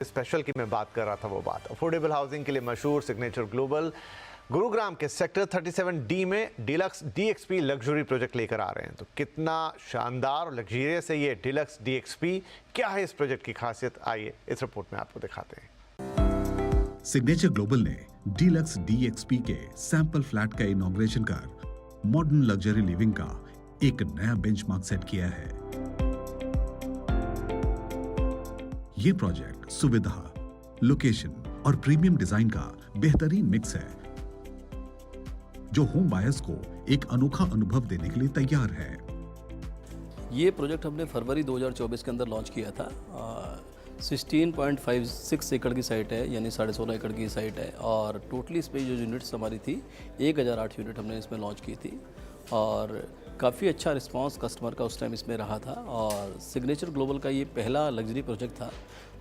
Special की मैं बात कर रहा था, वो बात अफोर्डेबल हाउसिंग के लिए मशहूर सिग्नेचर ग्लोबल गुरुग्राम के सेक्टर 37D में डीलक्स DXP लग्जरी प्रोजेक्ट लेकर आ रहे हैं। तो कितना शानदार और लग्जरियस है ये डीलक्स DXP, क्या है इस प्रोजेक्ट की खासियत, आइए इस रिपोर्ट में आपको दिखाते हैं। सिग्नेचर ग्लोबल ने डीलक्स DXP के सैंपल फ्लैट का इनॉग्रेशन कर मॉडर्न लग्जरी लिविंग का एक नया बेंचमार्क सेट किया है। ये प्रोजेक्ट सुविधा, लोकेशन और प्रीमियम डिजाइन का बेहतरीन मिक्स है, जो होम बायर्स को एक अनोखा अनुभव देने के लिए तैयार है। ये प्रोजेक्ट हमने फरवरी 2024 के अंदर लॉन्च किया था। 16.56 एकड़ की साइट है, यानी 16.5 एकड़ की साइट है, और टोटली इसमें जो यूनिट्स हमारी थी 1008 यूनिट हमने इसमें लॉन्च की थी, और काफ़ी अच्छा रिस्पांस कस्टमर का उस टाइम इसमें रहा था। और सिग्नेचर ग्लोबल का ये पहला लग्जरी प्रोजेक्ट था,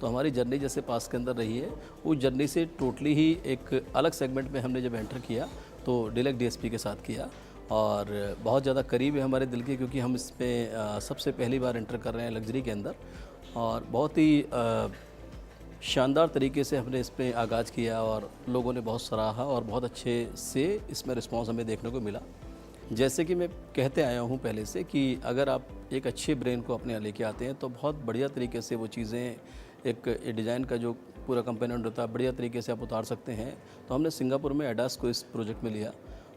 तो हमारी जर्नी जैसे पास के अंदर रही है, उस जर्नी से टोटली ही एक अलग सेगमेंट में हमने जब एंटर किया तो डीलक्स DXP के साथ किया, और बहुत ज़्यादा करीब है हमारे दिल के, क्योंकि हम इसमें सबसे पहली बार एंटर कर रहे हैं लग्जरी के अंदर, और बहुत ही शानदार तरीके से हमने इस पर आगाज़ किया और लोगों ने बहुत सराहा और बहुत अच्छे से इसमें रिस्पांस हमें देखने को मिला। जैसे कि मैं कहते आया हूँ पहले से कि अगर आप एक अच्छे ब्रेन को अपने यहाँ लेके आते हैं तो बहुत बढ़िया तरीके से वो चीज़ें, एक डिज़ाइन का जो पूरा कंपोनेंट होता है, बढ़िया तरीके से आप उतार सकते हैं। तो हमने सिंगापुर में एडास को इस प्रोजेक्ट में लिया,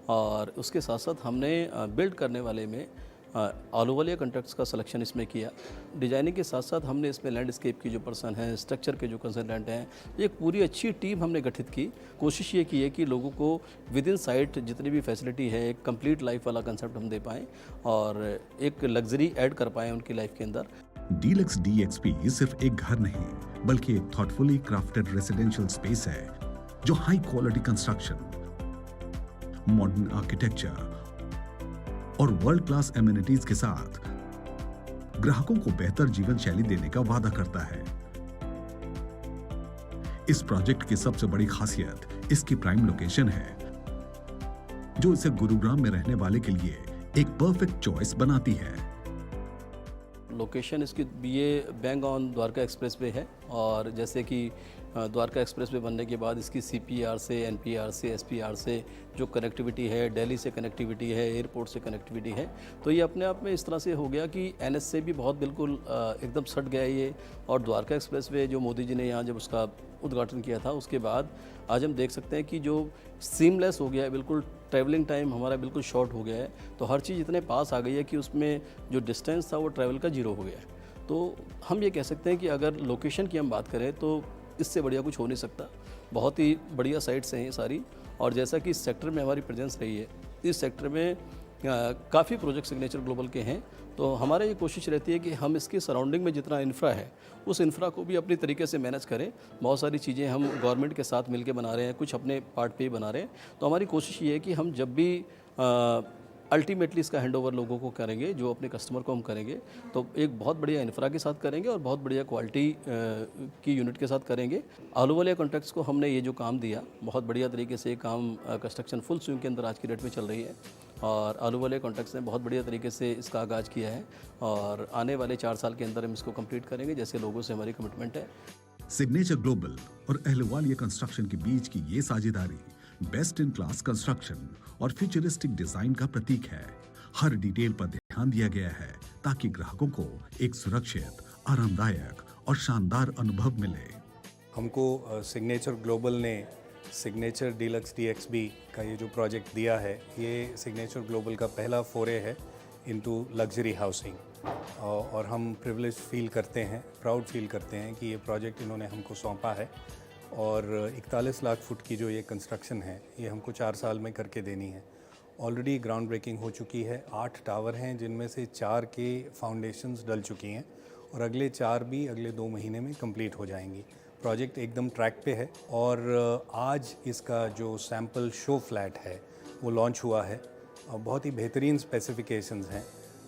और उसके साथ साथ हमने बिल्ड करने वाले में आलूवालिया कॉन्ट्रैक्ट्स का सिलेक्शन इसमें किया। डिजाइनिंग के साथ साथ हमने इसमें लैंडस्केप की जो पर्सन है, स्ट्रक्चर के जो कंसल्टेंट हैं, एक पूरी अच्छी टीम हमने गठित की। कोशिश ये की है कि लोगों को विद इन साइट जितनी भी फैसिलिटी है, एक कंप्लीट लाइफ वाला कंसेप्ट हम दे पाएँ और एक लग्जरी ऐड कर पाएँ उनकी लाइफ के अंदर। डीलक्स DXP सिर्फ एक घर नहीं, बल्कि एक थॉटफुली क्राफ्टेड रेसिडेंशियल स्पेस है, जो high quality construction, modern architecture और वर्ल्ड क्लास एमिनिटीज के साथ ग्राहकों को बेहतर जीवन शैली देने का वादा करता है। इस प्रोजेक्ट की सबसे बड़ी खासियत इसकी प्राइम लोकेशन है, जो इसे गुरुग्राम में रहने वाले के लिए एक परफेक्ट चॉइस बनाती है। लोकेशन इसकी ये bang on Dwarka express way है, और जैसे कि द्वारका एक्सप्रेस वे बनने के बाद इसकी CPR से, NPR से, SPR से जो कनेक्टिविटी है, दिल्ली से कनेक्टिविटी है, एयरपोर्ट से कनेक्टिविटी है, तो ये अपने आप में इस तरह से हो गया कि NS से भी बहुत बिल्कुल एकदम सट गया ये। और द्वारका एक्सप्रेस वे जो मोदी जी ने यहाँ जब उसका उद्घाटन किया था, उसके बाद आज हम देख सकते हैं कि जो सीमलेस हो गया है, बिल्कुल ट्रैवलिंग टाइम हमारा बिल्कुल शॉर्ट हो गया है। तो हर चीज़ इतने पास आ गई है कि उसमें जो डिस्टेंस था वो ट्रैवल का 0 हो गया है। तो हम ये कह सकते हैं कि अगर लोकेशन की हम बात करें तो इससे बढ़िया कुछ हो नहीं सकता। बहुत ही बढ़िया साइट्स हैं ये सारी, और जैसा कि इस सेक्टर में हमारी प्रेजेंस रही है, इस सेक्टर में काफ़ी प्रोजेक्ट सिग्नेचर ग्लोबल के हैं। तो हमारी ये कोशिश रहती है कि हम इसके सराउंडिंग में जितना इंफ्रा है, उस इंफ्रा को भी अपनी तरीके से मैनेज करें। बहुत सारी चीज़ें हम गवर्नमेंट के साथ मिलके बना रहे हैं, कुछ अपने पार्ट पे ही बना रहे हैं। तो हमारी कोशिश ये है कि हम जब भी अल्टीमेटली इसका हैंडओवर लोगों को करेंगे, जो अपने कस्टमर को हम करेंगे, तो एक बहुत बढ़िया इंफ्रा के साथ करेंगे और बहुत बढ़िया क्वालिटी की यूनिट के साथ करेंगे। आलूवालिया कॉन्ट्रैक्ट्स को हमने ये जो काम दिया, बहुत बढ़िया तरीके से काम कंस्ट्रक्शन फुल स्विंग के अंदर आज की डेट में चल रही है, और आलूवालिया कॉन्ट्रैक्ट्स ने बहुत बढ़िया तरीके से इसका आगाज़ किया है, और आने वाले 4 साल के अंदर हम इसको कंप्लीट करेंगे, जैसे लोगों से हमारी कमिटमेंट है। सिग्नेचर ग्लोबल और अहलुवालिया कंस्ट्रक्शन के बीच की ये साझेदारी बेस्ट इन क्लास कंस्ट्रक्शन और फ्यूचरिस्टिक डिजाइन का प्रतीक है। हर डिटेल पर ध्यान दिया गया है ताकि ग्राहकों को एक सुरक्षित, आरामदायक और शानदार अनुभव मिले। हमको सिग्नेचर ग्लोबल ने सिग्नेचर डीलक्स DXP का ये जो प्रोजेक्ट दिया है, ये सिग्नेचर ग्लोबल का पहला फोरे है इनटू लग्जरी हाउसिंग, और हम प्रिविलेज फील करते हैं, प्राउड फील करते हैं कि ये प्रोजेक्ट इन्होंने हमको सौंपा है, और 41 लाख फुट की जो ये कंस्ट्रक्शन है, ये हमको 4 साल में करके देनी है। ऑलरेडी ग्राउंड ब्रेकिंग हो चुकी है। 8 टावर हैं, जिनमें से 4 के फाउंडेशंस डल चुकी हैं, और अगले 4 भी अगले 2 महीने में कंप्लीट हो जाएंगी। प्रोजेक्ट एकदम ट्रैक पे है, और आज इसका जो सैम्पल शो फ्लैट है वो लॉन्च हुआ है, और बहुत ही बेहतरीन स्पेसिफिकेशंस हैं,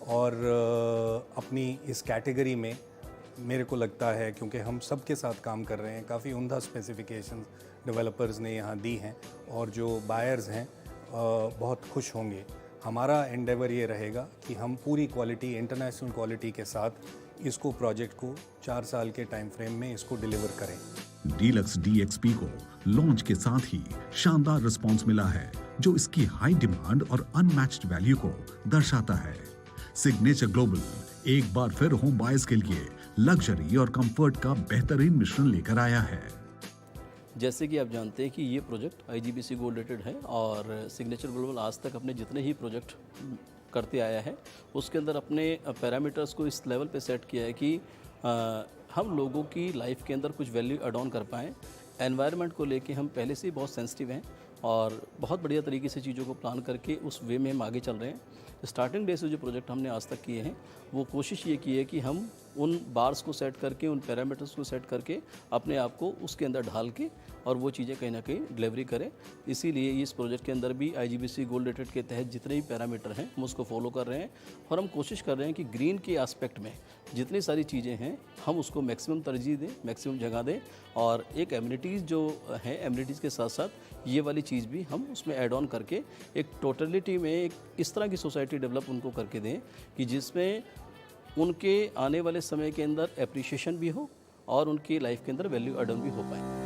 और अपनी इस कैटेगरी में मेरे को लगता है, क्योंकि हम सबके साथ काम कर रहे हैं, काफ़ी उम्दा स्पेसिफिकेशंस डेवलपर्स ने यहाँ दी हैं, और जो बायर्स हैं बहुत खुश होंगे। हमारा एंडेवर ये रहेगा कि हम पूरी क्वालिटी, इंटरनेशनल क्वालिटी के साथ इसको प्रोजेक्ट को 4 साल के टाइम फ्रेम में इसको डिलीवर करें। डीलक्स DXP को लॉन्च के साथ ही शानदार रिस्पांस मिला है, जो इसकी हाई डिमांड और अनमैच्ड वैल्यू को दर्शाता है। सिग्नेचर ग्लोबल एक बार फिर होम बायर्स के लिए लग्जरी और कंफर्ट का बेहतरीन मिश्रण लेकर आया है। जैसे कि आप जानते हैं कि ये प्रोजेक्ट IGBC गोल्ड रेटेड है और सिग्नेचर ग्लोबल आज तक अपने जितने ही प्रोजेक्ट करते आया है उसके अंदर अपने पैरामीटर्स को इस लेवल पे सेट किया है कि हम लोगों की लाइफ के अंदर कुछ वैल्यू एड ऑन कर पाएँ। एनवायरनमेंट को लेके हम पहले से ही बहुत सेंसिटिव हैं और बहुत बढ़िया तरीके से चीज़ों को प्लान करके उस वे में हम आगे चल रहे हैं। स्टार्टिंग डे से जो प्रोजेक्ट हमने आज तक किए हैं वो कोशिश ये की है कि हम उन बार्स को सेट करके, उन पैरामीटर्स को सेट करके अपने आप को उसके अंदर ढाल के और वो चीज़ें कहीं ना कहीं डिलीवरी करें। इसीलिए इस प्रोजेक्ट के अंदर भी IGBC गोल्ड रेटेड के तहत जितने भी पैरामीटर हैं हम उसको फॉलो कर रहे हैं और हम कोशिश कर रहे हैं कि ग्रीन के एस्पेक्ट में जितनी सारी चीज़ें हैं हम उसको मैक्सिमम तरजीह दें, मैक्सिमम जगह दें और एक एमिनिटीज़ जो है एमिनिटीज़ के साथ साथ ये वाली चीज़ भी हम उसमें ऐड ऑन करके एक टोटलिटी में एक इस तरह की सोसाइटी डेवलप उनको करके दें कि जिसमें उनके आने वाले समय के अंदर एप्रिशिएशन भी हो और उनकी लाइफ के अंदर वैल्यू एड ऑन भी हो पाए।